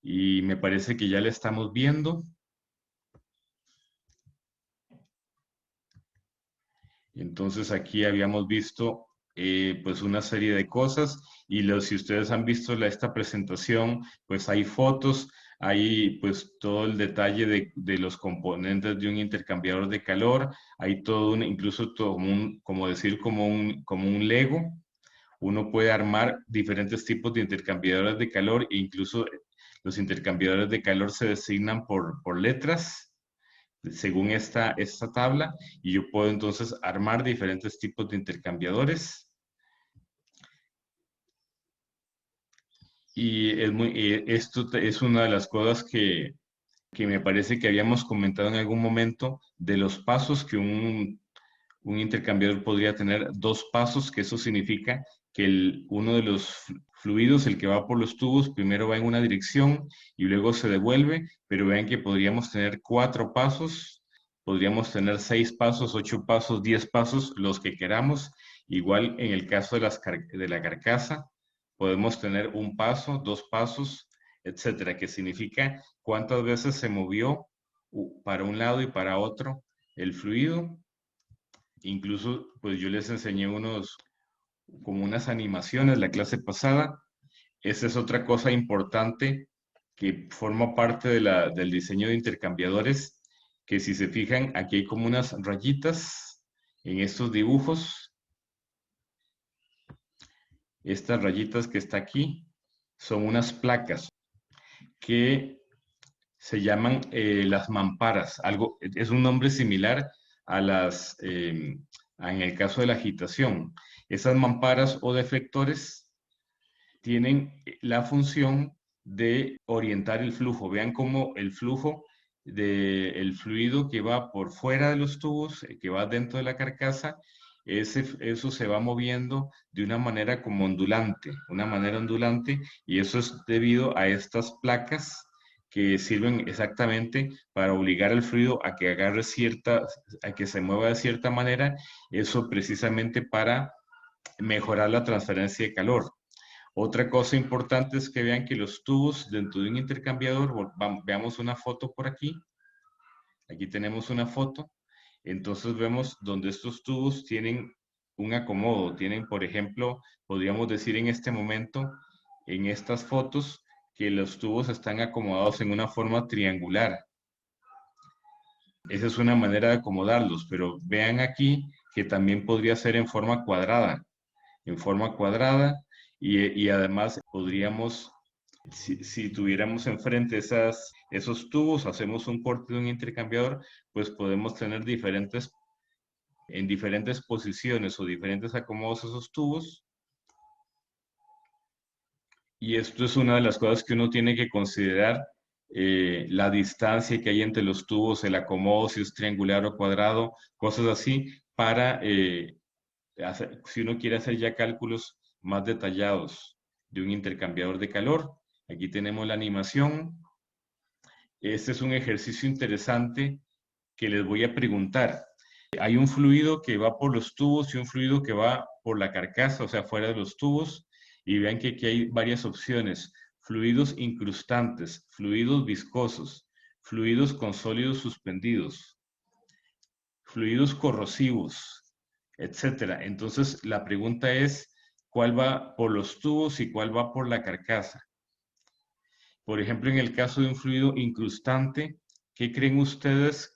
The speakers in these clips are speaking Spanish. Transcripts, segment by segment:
y me parece que ya la estamos viendo. Entonces aquí habíamos visto pues una serie de cosas y si ustedes han visto esta presentación, pues hay fotos, hay pues todo el detalle de los componentes de un intercambiador de calor, hay todo incluso todo como decir, como un Lego. Uno puede armar diferentes tipos de intercambiadores de calor e incluso los intercambiadores de calor se designan por letras según esta tabla y yo puedo entonces armar diferentes tipos de intercambiadores. Y esto es una de las cosas que me parece que habíamos comentado en algún momento de los pasos que un intercambiador podría tener, dos pasos, que eso significa que uno de los fluidos, el que va por los tubos, primero va en una dirección y luego se devuelve, pero vean que podríamos tener 4 pasos, podríamos tener 6 pasos, 8 pasos, 10 pasos, los que queramos. Igual en el caso de la carcasa, podemos tener 1 paso, 2 pasos, etcétera, que significa cuántas veces se movió para un lado y para otro el fluido. Incluso, pues yo les enseñé como unas animaciones la clase pasada. Esa es otra cosa importante que forma parte del diseño de intercambiadores, que si se fijan, aquí hay como unas rayitas en estos dibujos. Estas rayitas que está aquí son unas placas que se llaman las mamparas. Es un nombre similar a en el caso de la agitación. Esas mamparas o deflectores tienen la función de orientar el flujo. Vean cómo el flujo del fluido que va por fuera de los tubos, que va dentro de la carcasa, eso se va moviendo de una manera ondulante, y eso es debido a estas placas que sirven exactamente para obligar al fluido a que a que se mueva de cierta manera, eso precisamente para mejorar la transferencia de calor. Otra cosa importante es que vean que los tubos dentro de un intercambiador, veamos una foto por aquí. Aquí tenemos una foto. Entonces vemos donde estos tubos tienen un acomodo. Tienen, por ejemplo, podríamos decir en este momento, en estas fotos, que los tubos están acomodados en una forma triangular. Esa es una manera de acomodarlos, pero vean aquí que también podría ser en forma cuadrada. En forma cuadrada y además podríamos, si tuviéramos enfrente esos tubos, hacemos un corte de un intercambiador, pues podemos tener en diferentes posiciones o diferentes acomodos esos tubos. Y esto es una de las cosas que uno tiene que considerar, la distancia que hay entre los tubos, el acomodo, si es triangular o cuadrado, cosas así, para si uno quiere hacer ya cálculos más detallados de un intercambiador de calor. Aquí tenemos la animación. Este es un ejercicio interesante que les voy a preguntar. Hay un fluido que va por los tubos y un fluido que va por la carcasa, o sea, fuera de los tubos. Y vean que aquí hay varias opciones. Fluidos incrustantes, fluidos viscosos, fluidos con sólidos suspendidos, fluidos corrosivos, etcétera. Entonces, la pregunta es, ¿cuál va por los tubos y cuál va por la carcasa? Por ejemplo, en el caso de un fluido incrustante, ¿qué creen ustedes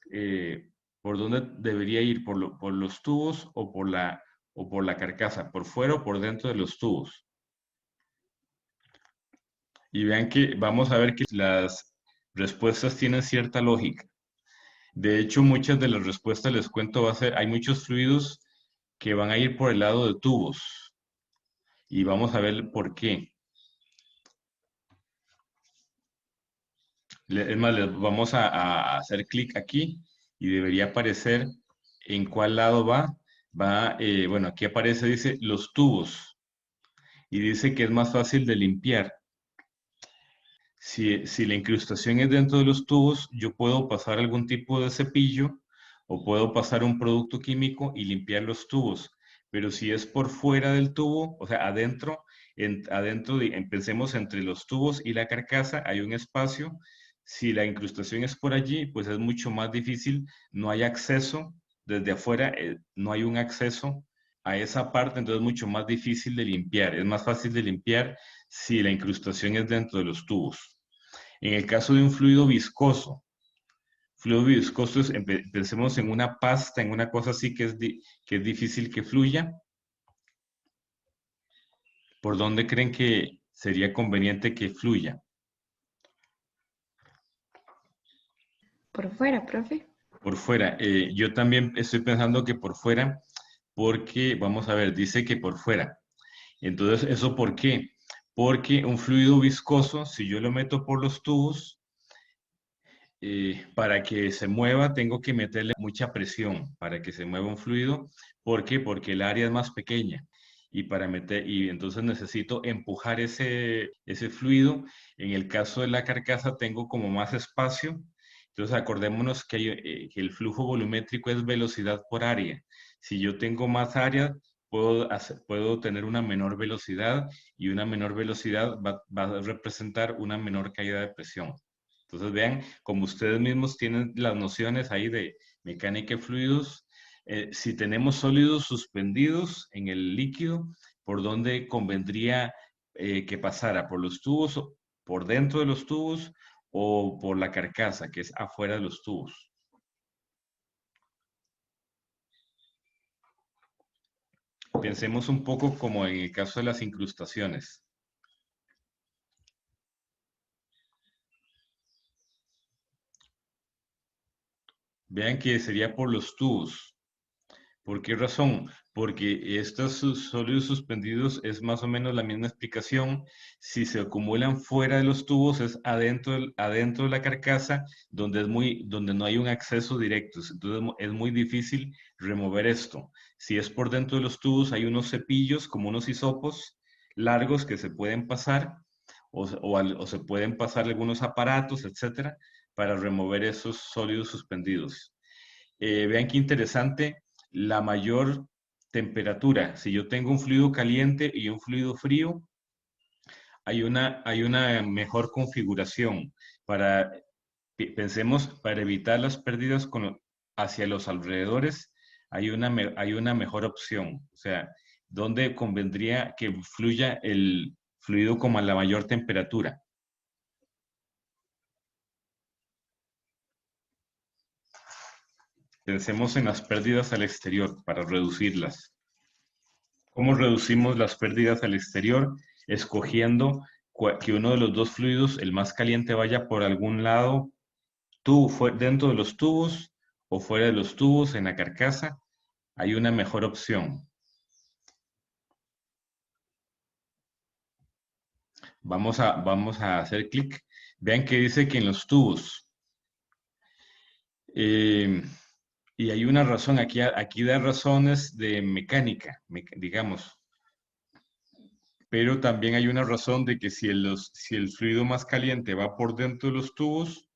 por dónde debería ir? ¿Por los tubos o por la carcasa? ¿Por fuera o por dentro de los tubos? Y vean que vamos a ver que las respuestas tienen cierta lógica. De hecho, muchas de las respuestas, les cuento, hay muchos fluidos que van a ir por el lado de tubos. Y vamos a ver por qué. Es más, vamos a hacer clic aquí y debería aparecer en cuál lado va. Bueno, aquí aparece, dice los tubos y dice que es más fácil de limpiar. Si la incrustación es dentro de los tubos, yo puedo pasar algún tipo de cepillo o puedo pasar un producto químico y limpiar los tubos. Pero si es por fuera del tubo, o sea, adentro, pensemos entre los tubos y la carcasa, hay un espacio. Si la incrustación es por allí, pues es mucho más difícil, no hay acceso desde afuera, no hay un acceso a esa parte, entonces es mucho más difícil de limpiar. Es más fácil de limpiar si la incrustación es dentro de los tubos. En el caso de un fluido viscoso es, pensemos en una pasta, en una cosa así que es difícil que fluya. ¿Por dónde creen que sería conveniente que fluya? Por fuera, profe. Por fuera. Yo también estoy pensando que por fuera, porque, vamos a ver, dice que por fuera. Entonces, ¿eso por qué? Porque un fluido viscoso, si yo lo meto por los tubos, para que se mueva, tengo que meterle mucha presión para que se mueva un fluido. ¿Por qué? Porque el área es más pequeña. Y entonces necesito empujar ese fluido. En el caso de la carcasa tengo como más espacio. Entonces acordémonos que el flujo volumétrico es velocidad por área. Si yo tengo más área, puedo tener una menor velocidad y una menor velocidad va a representar una menor caída de presión. Entonces vean, como ustedes mismos tienen las nociones ahí de mecánica de fluidos, si tenemos sólidos suspendidos en el líquido, ¿por dónde convendría que pasara? ¿Por los tubos, por dentro de los tubos o por la carcasa, que es afuera de los tubos? Pensemos un poco como en el caso de las incrustaciones. Vean que sería por los tubos. ¿Por qué razón? Porque estos sólidos suspendidos es más o menos la misma explicación. Si se acumulan fuera de los tubos es adentro de la carcasa donde no hay un acceso directo. Entonces es muy difícil remover esto. Si es por dentro de los tubos hay unos cepillos como unos hisopos largos que se pueden pasar o se pueden pasar algunos aparatos, etcétera, para remover esos sólidos suspendidos. Vean qué interesante, la mayor temperatura. Si yo tengo un fluido caliente y un fluido frío, hay una mejor configuración para, pensemos, para evitar las pérdidas hacia los alrededores, hay una mejor opción. O sea, ¿dónde convendría que fluya el fluido como a la mayor temperatura? Pensemos en las pérdidas al exterior para reducirlas. ¿Cómo reducimos las pérdidas al exterior? Escogiendo que uno de los dos fluidos, el más caliente, vaya por algún lado, dentro de los tubos o fuera de los tubos, en la carcasa. Hay una mejor opción. Vamos a hacer clic. Vean que dice que en los tubos. eh, y hay una razón, aquí da razones de mecánica, digamos. Pero también hay una razón de que si el fluido más caliente va por dentro de los tubos,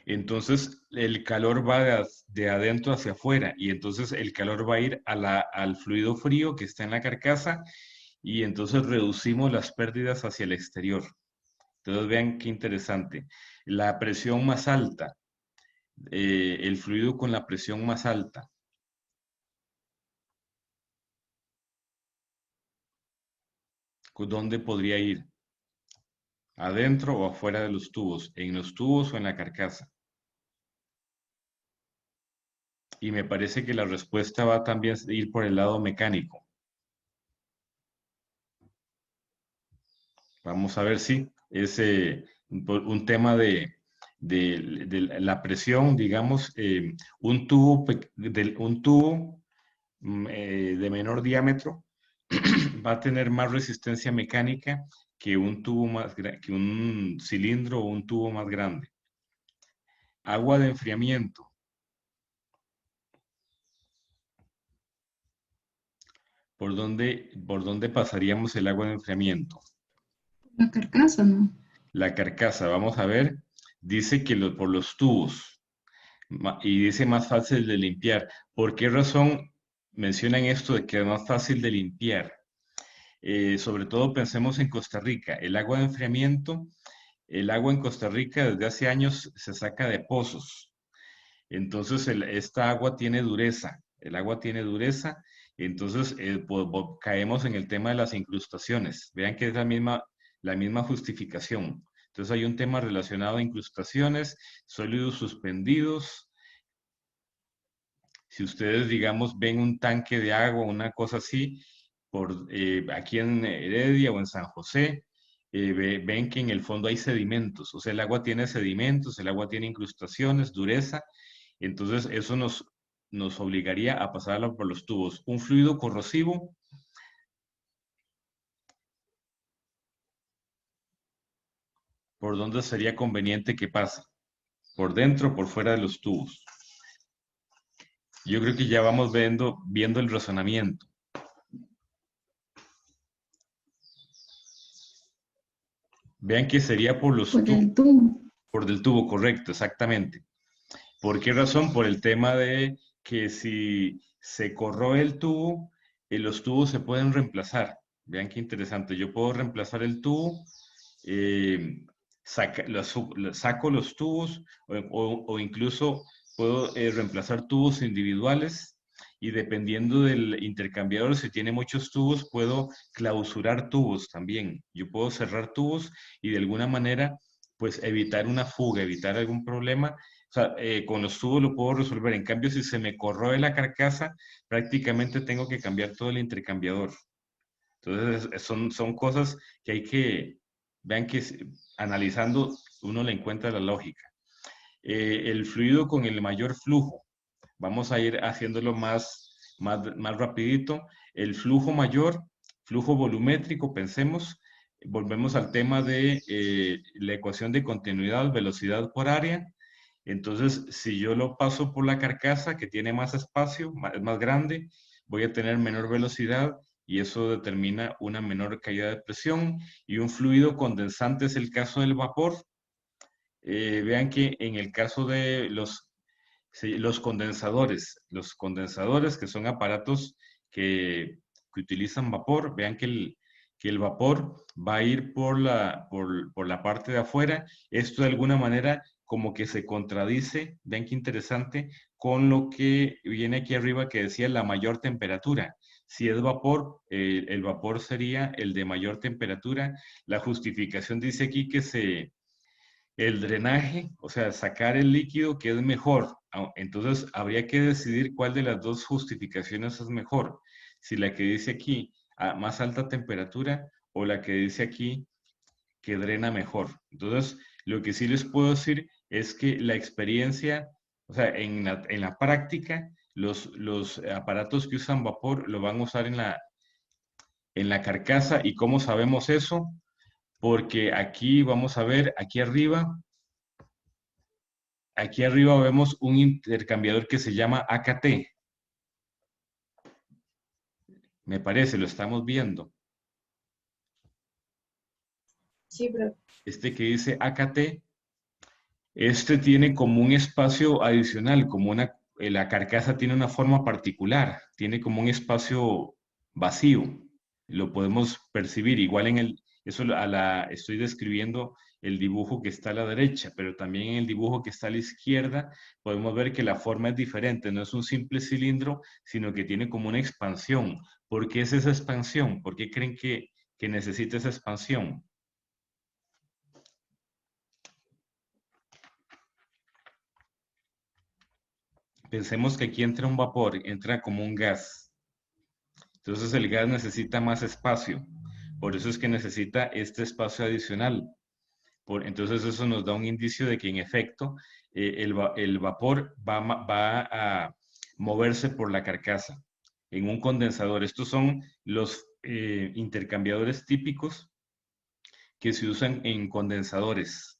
entonces el calor va de adentro hacia afuera y entonces el calor va a ir al fluido frío que está en la carcasa y entonces reducimos las pérdidas hacia el exterior. Entonces vean qué interesante. La presión más alta, el fluido con la presión más alta, ¿dónde podría ir? ¿Adentro o afuera de los tubos? ¿En los tubos o en la carcasa? Y me parece que la respuesta va también a ir por el lado mecánico. Vamos a ver si es un tema de la presión, digamos, un tubo de menor diámetro va a tener más resistencia mecánica que que un cilindro o un tubo más grande. Agua de enfriamiento. Por dónde pasaríamos el agua de enfriamiento? La carcasa, ¿no? La carcasa, vamos a ver, dice que por los tubos y dice más fácil de limpiar. ¿Por qué razón mencionan esto de que es más fácil de limpiar. Sobre todo pensemos en Costa Rica. El agua de enfriamiento, el agua en Costa Rica desde hace años se saca de pozos. Entonces, esta agua tiene dureza, el agua tiene dureza, entonces caemos en el tema de las incrustaciones. Vean que es la misma justificación. Entonces, hay un tema relacionado a incrustaciones, sólidos suspendidos. Si ustedes, digamos, ven un tanque de agua, una cosa así, aquí en Heredia o en San José, ven que en el fondo hay sedimentos, o sea, el agua tiene sedimentos, el agua tiene incrustaciones, dureza, entonces eso nos obligaría a pasarla por los tubos. Un fluido corrosivo, ¿por dónde sería conveniente que pase? ¿Por dentro o por fuera de los tubos? Yo creo que ya vamos viendo el razonamiento. Vean que sería por los Por tubos, el tubo. por del tubo, correcto, exactamente. ¿Por qué razón? Por el tema de que si se corroe el tubo, los tubos se pueden reemplazar. Vean qué interesante. Yo puedo reemplazar el tubo, eh, saco los tubos o incluso puedo reemplazar tubos individuales y dependiendo del intercambiador, si tiene muchos tubos, puedo clausurar tubos también. Yo puedo cerrar tubos y de alguna manera, pues evitar una fuga, evitar algún problema. O sea, con los tubos lo puedo resolver. En cambio, si se me corroe la carcasa, prácticamente tengo que cambiar todo el intercambiador. Entonces, son cosas que hay que, vean que analizando uno le encuentra la lógica. El fluido con el mayor flujo. Vamos a ir haciéndolo más rapidito. El flujo mayor, flujo volumétrico, pensemos, volvemos al tema de la ecuación de continuidad, velocidad por área. Entonces, si yo lo paso por la carcasa que tiene más espacio, es más grande, voy a tener menor velocidad y eso determina una menor caída de presión. Y un fluido condensante es el caso del vapor. Vean que en el caso de sí, los condensadores que son aparatos que utilizan vapor, vean que el vapor va a ir por la parte de afuera. Esto de alguna manera como que se contradice, vean qué interesante, con lo que viene aquí arriba que decía la mayor temperatura. Si es vapor, el vapor sería el de mayor temperatura. La justificación dice aquí que el drenaje, o sea, sacar el líquido que es mejor. Entonces, habría que decidir cuál de las dos justificaciones es mejor. Si la que dice aquí a más alta temperatura o la que dice aquí que drena mejor. Entonces, lo que sí les puedo decir es que la experiencia, o sea, en la práctica, los aparatos que usan vapor lo van a usar en la carcasa. ¿Y cómo sabemos eso? Porque aquí vamos a ver, aquí arriba vemos un intercambiador que se llama AKT. Me parece, lo estamos viendo. Sí, profe. Este que dice AKT, este tiene como un espacio adicional, la carcasa tiene una forma particular, tiene como un espacio vacío. Lo podemos percibir igual estoy describiendo el dibujo que está a la derecha, pero también en el dibujo que está a la izquierda podemos ver que la forma es diferente, no es un simple cilindro, sino que tiene como una expansión. ¿Por qué es esa expansión? ¿Por qué creen que necesita esa expansión? Pensemos que aquí entra un vapor, entra como un gas. Entonces el gas necesita más espacio. Por eso es que necesita este espacio adicional. Entonces eso nos da un indicio de que en efecto el vapor va a moverse por la carcasa en un condensador. Estos son los intercambiadores típicos que se usan en condensadores.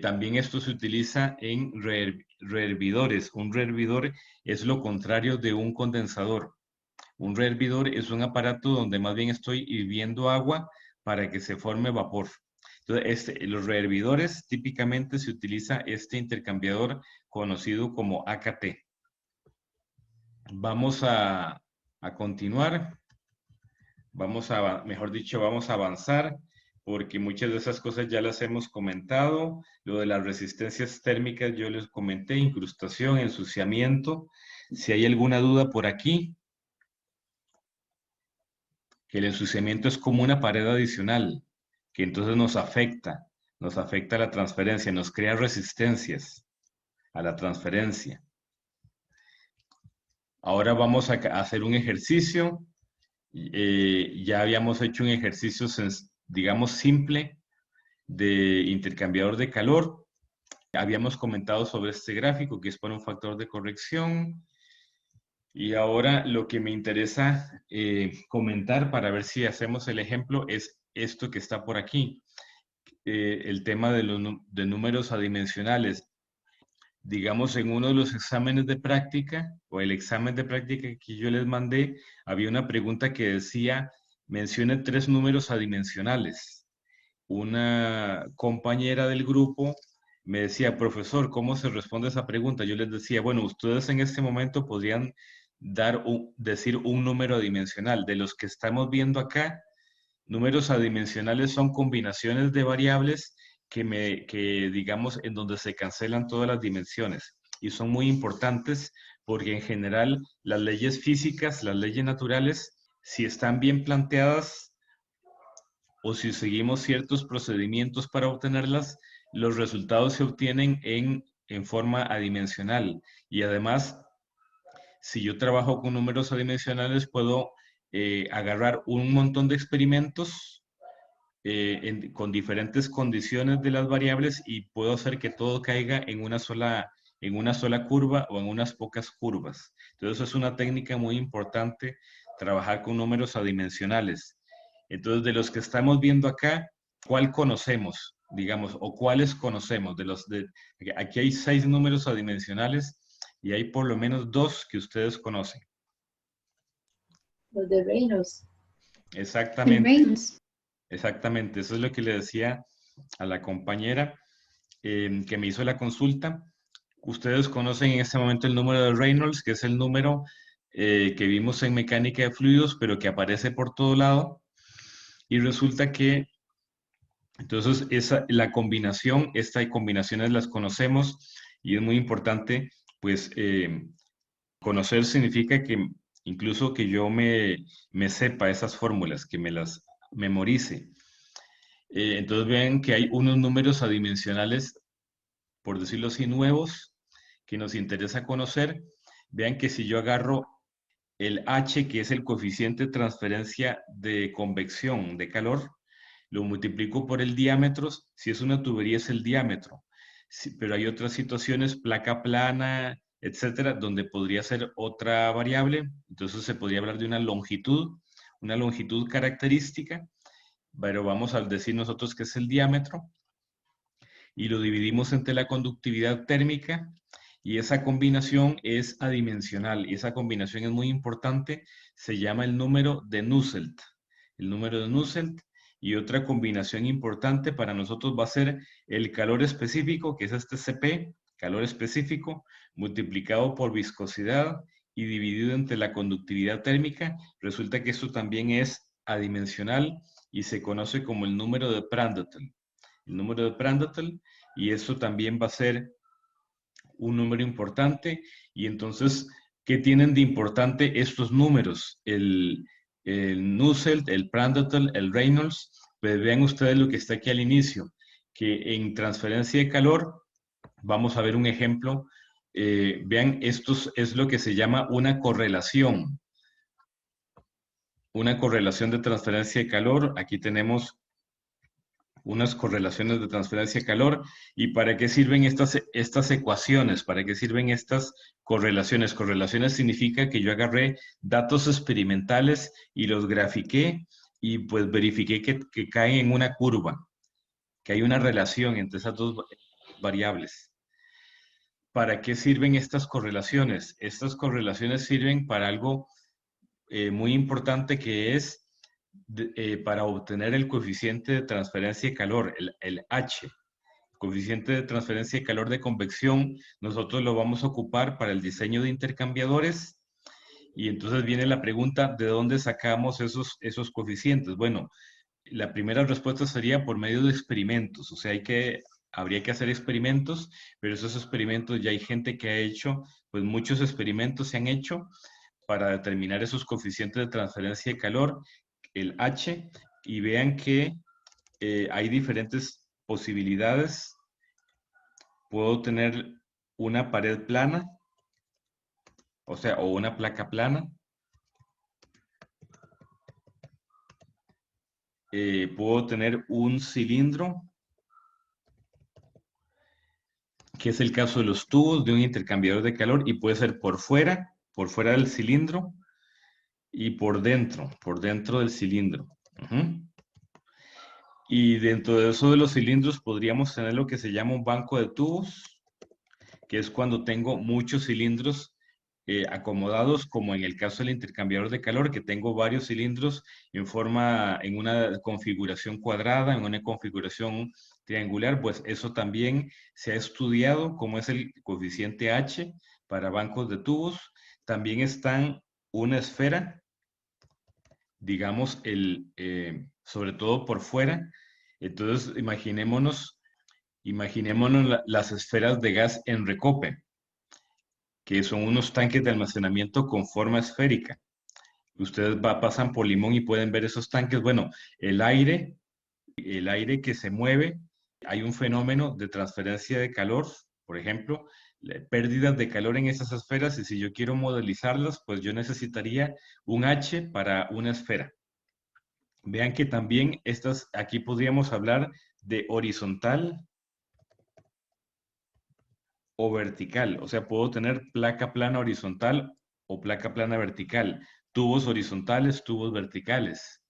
También esto se utiliza en rehervidores. Un rehervidor es lo contrario de un condensador. Un rehervidor es un aparato donde más bien estoy hirviendo agua para que se forme vapor. Entonces, los rehervidores típicamente se utiliza este intercambiador conocido como AKT. Vamos a continuar. Mejor dicho, vamos a avanzar porque muchas de esas cosas ya las hemos comentado. Lo de las resistencias térmicas yo les comenté, incrustación, ensuciamiento. Si hay alguna duda por aquí, que el ensuciamiento es como una pared adicional, que entonces nos afecta a la transferencia, nos crea resistencias a la transferencia. Ahora vamos a hacer un ejercicio. Ya habíamos hecho un ejercicio, digamos, simple de intercambiador de calor. Habíamos comentado sobre este gráfico que es por un factor de corrección. Y ahora lo que me interesa comentar para ver si hacemos el ejemplo es esto que está por aquí. El tema de los de números adimensionales. Digamos, en uno de los exámenes de práctica o el examen de práctica que yo les mandé, había una pregunta que decía, mencione 3 números adimensionales. Una compañera del grupo me decía, profesor, ¿cómo se responde esa pregunta? Yo les decía, bueno, ustedes en este momento podrían decir un número adimensional. De los que estamos viendo acá, números adimensionales son combinaciones de variables que digamos, en donde se cancelan todas las dimensiones. Y son muy importantes porque en general las leyes físicas, las leyes naturales, si están bien planteadas o si seguimos ciertos procedimientos para obtenerlas, los resultados se obtienen en forma adimensional. Y además, si yo trabajo con números adimensionales, puedo agarrar un montón de experimentos con diferentes condiciones de las variables y puedo hacer que todo caiga en una sola curva o en unas pocas curvas. Entonces es una técnica muy importante trabajar con números adimensionales. Entonces, de los que estamos viendo acá, ¿cuál conocemos? Digamos, o cuáles conocemos. Aquí hay 6 números adimensionales y hay por lo menos 2 que ustedes conocen. Los de Reynolds. El Exactamente. Reynolds. Exactamente, eso es lo que le decía a la compañera que me hizo la consulta. Ustedes conocen en este momento el número de Reynolds, que es el número que vimos en mecánica de fluidos, pero que aparece por todo lado. Y resulta que, entonces, la combinación, estas combinaciones las conocemos y es muy importante, pues, conocer significa que incluso que yo me sepa esas fórmulas, que me las memorice. Entonces vean que hay unos números adimensionales, por decirlo así, nuevos, que nos interesa conocer. Vean que si yo agarro el H, que es el coeficiente de transferencia de convección de calor, lo multiplico por el diámetro, si es una tubería es el diámetro, pero hay otras situaciones, placa plana, etcétera, donde podría ser otra variable, entonces se podría hablar de una longitud característica, pero vamos a decir nosotros que es el diámetro, y lo dividimos entre la conductividad térmica, y esa combinación es adimensional, y esa combinación es muy importante, se llama el número de Nusselt. El número de Nusselt, y otra combinación importante para nosotros va a ser el calor específico, que es este Cp, calor específico, multiplicado por viscosidad y dividido entre la conductividad térmica. Resulta que esto también es adimensional y se conoce como el número de Prandtl. El número de Prandtl, y eso también va a ser un número importante. Y entonces, ¿qué tienen de importante estos números? El Nusselt, el Prandtl, el Reynolds. Pues vean ustedes lo que está aquí al inicio, que en transferencia de calor, vamos a ver un ejemplo. Vean, esto es lo que se llama una correlación. Una correlación de transferencia de calor. Aquí tenemos unas correlaciones de transferencia de calor. ¿Y para qué sirven estas ecuaciones? ¿Para qué sirven estas correlaciones? Correlaciones significa que yo agarré datos experimentales y los grafiqué y pues verifiqué que caen en una curva, que hay una relación entre esas dos variables. ¿Para qué sirven estas correlaciones? Estas correlaciones sirven para algo muy importante, que es para obtener el coeficiente de transferencia de calor, el H. Coeficiente de transferencia de calor de convección, nosotros lo vamos a ocupar para el diseño de intercambiadores Y entonces viene la pregunta, ¿de dónde sacamos esos coeficientes? Bueno, la primera respuesta sería por medio de experimentos, o sea, habría que hacer experimentos, pero esos experimentos ya hay gente que ha hecho, pues muchos experimentos se han hecho para determinar esos coeficientes de transferencia de calor, el H, y vean que hay diferentes posibilidades. Puedo tener una pared plana, o sea, o una placa plana. Puedo tener un cilindro, que es el caso de los tubos de un intercambiador de calor, y puede ser por fuera del cilindro, y por dentro del cilindro. Ujú. Y dentro de eso de los cilindros podríamos tener lo que se llama un banco de tubos, que es cuando tengo muchos cilindros acomodados, como en el caso del intercambiador de calor, que tengo varios cilindros en una configuración cuadrada, en una configuración triangular, pues eso también se ha estudiado, como es el coeficiente H para bancos de tubos. También están una esfera, digamos, sobre todo por fuera. Entonces, imaginémonos las esferas de gas en recope, que son unos tanques de almacenamiento con forma esférica. Ustedes pasan por Limón y pueden ver esos tanques. Bueno, el aire, el aire que se mueve, hay un fenómeno de transferencia de calor, por ejemplo, pérdidas de calor en esas esferas, y si yo quiero modelizarlas, pues yo necesitaría un H para una esfera. Vean que también aquí podríamos hablar de horizontal o vertical. O sea, puedo tener placa plana horizontal o placa plana vertical, tubos horizontales, tubos verticales.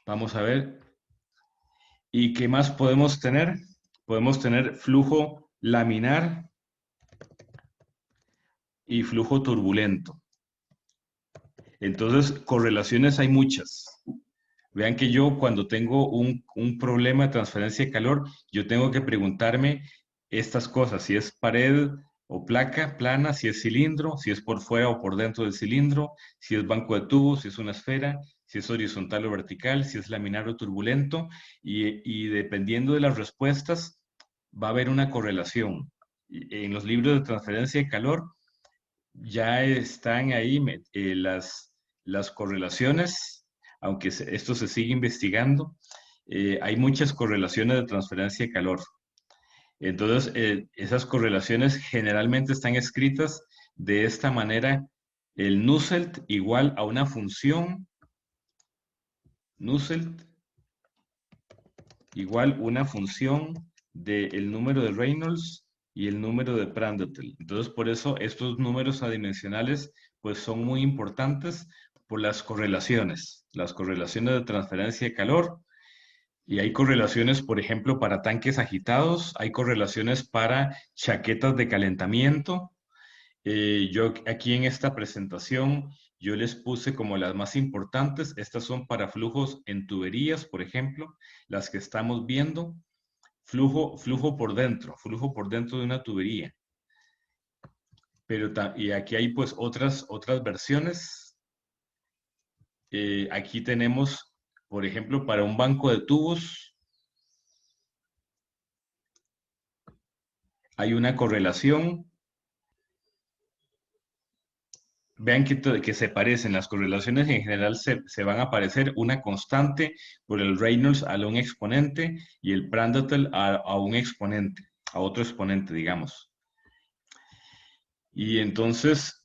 Vamos a ver. ¿Y qué más podemos tener? Podemos tener flujo laminar y flujo turbulento. Entonces, correlaciones hay muchas. Vean que yo cuando tengo un problema de transferencia de calor, yo tengo que preguntarme estas cosas, si es pared o placa plana, si es cilindro, si es por fuera o por dentro del cilindro, si es banco de tubos, si es una esfera, si es horizontal o vertical, si es laminar o turbulento, y dependiendo de las respuestas va a haber una correlación. En los libros de transferencia de calor ya están ahí las correlaciones, aunque esto se sigue investigando. Hay muchas correlaciones de transferencia de calor. Entonces, esas correlaciones generalmente están escritas de esta manera: el Nusselt igual a una función, Nusselt igual una función del número de Reynolds y el número de Prandtl. Entonces, por eso estos números adimensionales pues son muy importantes por las correlaciones de transferencia de calor. Y hay correlaciones, por ejemplo, para tanques agitados, hay correlaciones para chaquetas de calentamiento. Yo aquí en esta presentación, yo les puse como las más importantes. Estas son para flujos en tuberías, por ejemplo, las que estamos viendo. Flujo flujo por dentro de una tubería. Y aquí hay pues otras versiones. Aquí tenemos, por ejemplo, para un banco de tubos, hay una correlación. Vean que se parecen, las correlaciones en general se van a parecer, una constante por el Reynolds a un exponente y el Prandtl a un exponente, a otro exponente, digamos. Y entonces,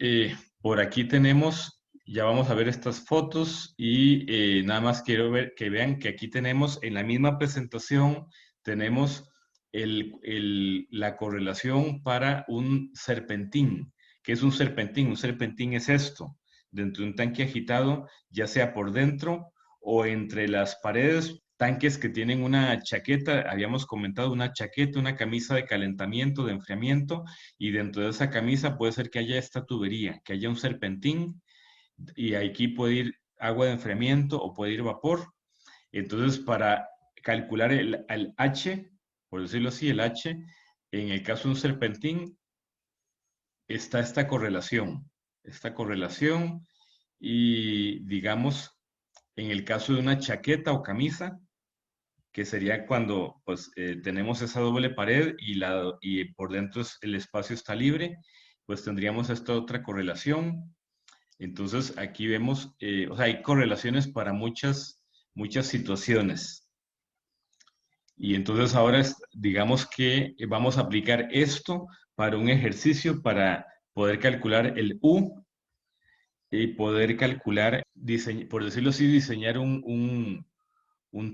por aquí tenemos, ya vamos a ver estas fotos, y nada más quiero que vean que aquí tenemos en la misma presentación, tenemos la correlación para un serpentín. ¿Qué es un serpentín? Un serpentín es esto: dentro de un tanque agitado, ya sea por dentro o entre las paredes, tanques que tienen una chaqueta, habíamos comentado, una chaqueta, una camisa de calentamiento, de enfriamiento, y dentro de esa camisa puede ser que haya esta tubería, que haya un serpentín, y aquí puede ir agua de enfriamiento o puede ir vapor. Entonces, para calcular el H, por decirlo así, el H, en el caso de un serpentín, está esta correlación. esta correlación y digamos, en el caso de una chaqueta o camisa, que sería cuando pues tenemos esa doble pared y por dentro el espacio está libre, pues tendríamos esta otra correlación. Entonces aquí vemos, o sea, hay correlaciones para muchas situaciones. Y entonces ahora digamos que vamos a aplicar esto para un ejercicio para poder calcular el U y poder calcular, por decirlo así, diseñar un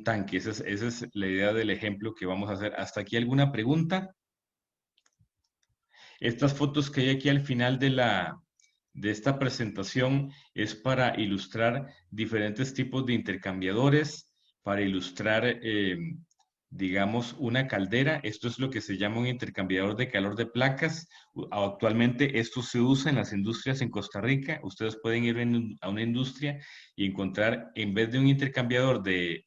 tanque. Esa es la idea del ejemplo que vamos a hacer. ¿Hasta aquí alguna pregunta? Estas fotos que hay aquí al final de esta presentación es para ilustrar diferentes tipos de intercambiadores, para ilustrar, digamos, una caldera. Esto es lo que se llama un intercambiador de calor de placas. Actualmente esto se usa en las industrias en Costa Rica. Ustedes pueden ir a una industria y encontrar, en vez de un intercambiador de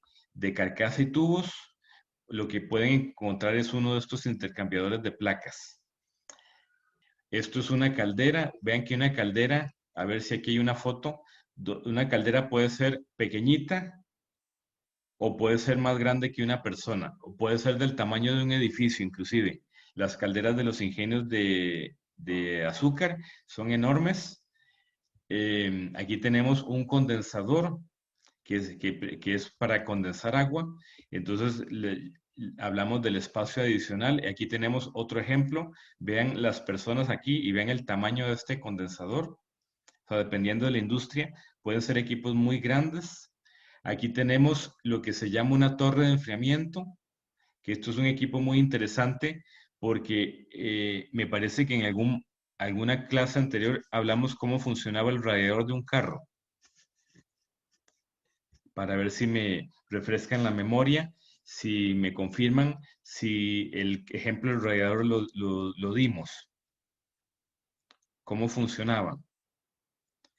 carcasa y tubos, lo que pueden encontrar es uno de estos intercambiadores de placas. Esto es una caldera. Vean que una caldera, a ver si aquí hay una foto, una caldera puede ser pequeñita o puede ser más grande que una persona, o puede ser del tamaño de un edificio inclusive. Las calderas de los ingenios de azúcar son enormes. Aquí tenemos un condensador que es para condensar agua. Entonces, hablamos del espacio adicional. Aquí tenemos otro ejemplo. Vean las personas aquí y vean el tamaño de este condensador. O sea, dependiendo de la industria, pueden ser equipos muy grandes. Aquí tenemos lo que se llama una torre de enfriamiento, que esto es un equipo muy interesante porque me parece que en alguna clase anterior hablamos cómo funcionaba el radiador de un carro, para ver si me refrescan la memoria, si me confirman si el ejemplo del radiador lo dimos, cómo funcionaba,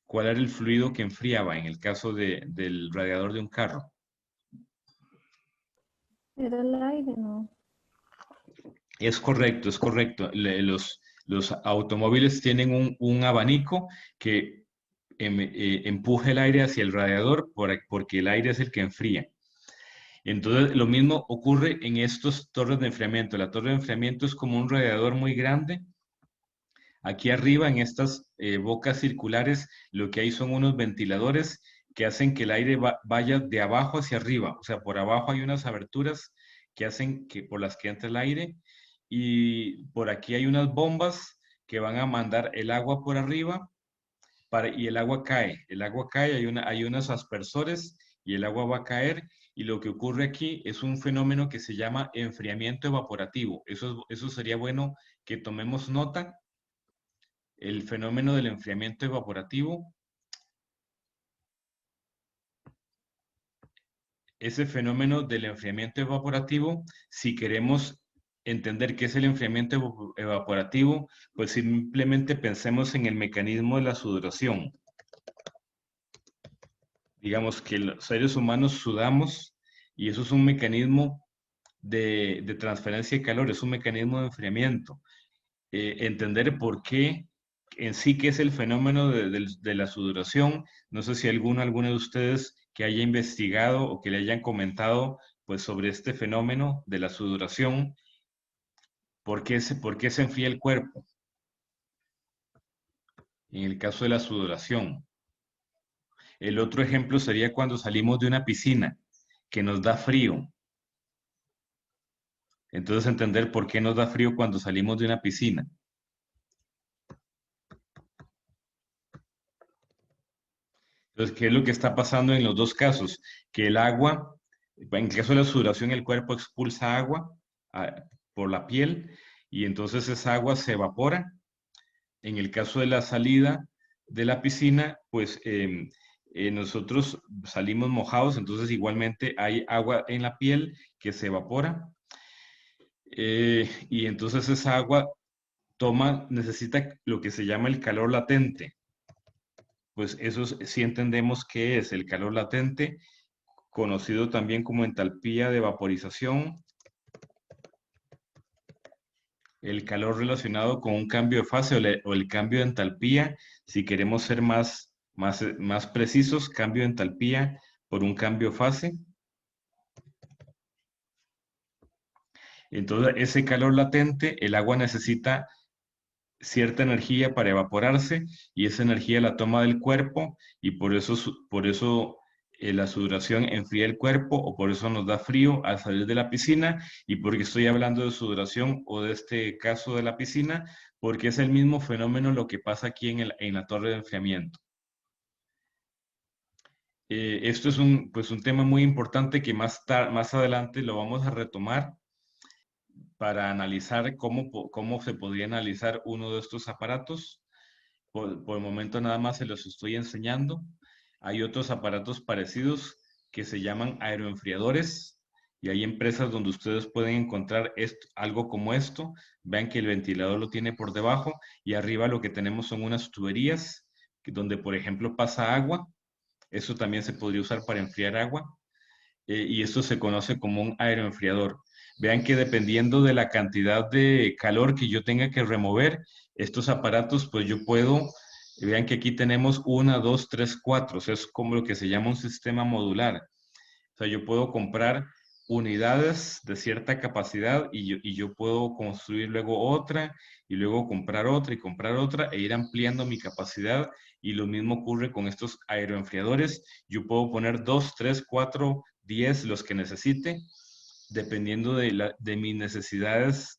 cuál era el fluido que enfriaba en el caso del radiador de un carro. Era el aire, ¿no? Es correcto, es correcto. Los automóviles tienen un abanico que empuja el aire hacia el radiador porque el aire es el que enfría. Entonces, lo mismo ocurre en estos torres de enfriamiento. La torre de enfriamiento es como un radiador muy grande. Aquí arriba, en estas bocas circulares, lo que hay son unos ventiladores que hacen que el aire vaya de abajo hacia arriba. O sea, por abajo hay unas aberturas que hacen que por las que entra el aire y por aquí hay unas bombas que van a mandar el agua por arriba y el agua cae, hay unos aspersores y el agua va a caer y lo que ocurre aquí es un fenómeno que se llama enfriamiento evaporativo. Eso sería bueno que tomemos nota, el fenómeno del enfriamiento evaporativo. Ese fenómeno del enfriamiento evaporativo, si queremos entender qué es el enfriamiento evaporativo, pues simplemente pensemos en el mecanismo de la sudoración. Digamos que los seres humanos sudamos y eso es un mecanismo de transferencia de calor, es un mecanismo de enfriamiento. Entender por qué en sí qué es el fenómeno de la sudoración. No sé si alguno de ustedes que haya investigado o que le hayan comentado pues sobre este fenómeno de la sudoración, por qué se enfría el cuerpo en el caso de la sudoración. El otro ejemplo sería cuando salimos de una piscina que nos da frío. Entonces entender por qué nos da frío cuando salimos de una piscina. Entonces, ¿qué es lo que está pasando en los dos casos? Que el agua, en el caso de la sudoración, el cuerpo expulsa agua por la piel y entonces esa agua se evapora. En el caso de la salida de la piscina, pues nosotros salimos mojados, entonces igualmente hay agua en la piel que se evapora. Y entonces esa agua necesita lo que se llama el calor latente. Pues eso sí entendemos qué es el calor latente, conocido también como entalpía de vaporización. el calor relacionado con un cambio de fase o el cambio de entalpía. Si queremos ser más precisos, cambio de entalpía por un cambio de fase. Entonces, ese calor latente, el agua necesita cierta energía para evaporarse y esa energía la toma del cuerpo y por eso la sudoración enfría el cuerpo o por eso nos da frío al salir de la piscina. Y porque estoy hablando de sudoración o de este caso de la piscina, porque es el mismo fenómeno lo que pasa aquí en la torre de enfriamiento. Esto es un tema muy importante que más adelante lo vamos a retomar para analizar cómo se podría analizar uno de estos aparatos. Por el momento nada más se los estoy enseñando. Hay otros aparatos parecidos que se llaman aeroenfriadores y hay empresas donde ustedes pueden encontrar algo como esto. Vean que el ventilador lo tiene por debajo y arriba lo que tenemos son unas tuberías donde, por ejemplo, pasa agua. Eso también se podría usar para enfriar agua. Y esto se conoce como un aeroenfriador. Vean que dependiendo de la cantidad de calor que yo tenga que remover, estos aparatos, pues yo puedo, vean que aquí tenemos 1, 2, 3, 4, o sea, es como lo que se llama un sistema modular. O sea, yo puedo comprar unidades de cierta capacidad y yo puedo construir luego otra y luego comprar otra y comprar otra e ir ampliando mi capacidad. Y lo mismo ocurre con estos aeroenfriadores. Yo puedo poner 2, 3, 4, 10, los que necesite, dependiendo de mis necesidades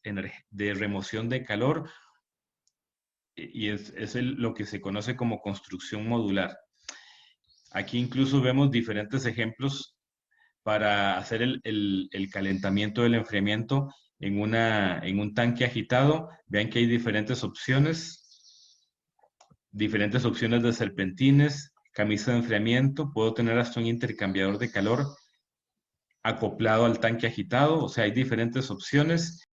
de remoción de calor. Y es lo que se conoce como construcción modular. Aquí incluso vemos diferentes ejemplos para hacer el calentamiento del enfriamiento en un tanque agitado. Vean que hay diferentes opciones de serpentines, camisa de enfriamiento. Puedo tener hasta un intercambiador de calor acoplado al tanque agitado. O sea, hay diferentes opciones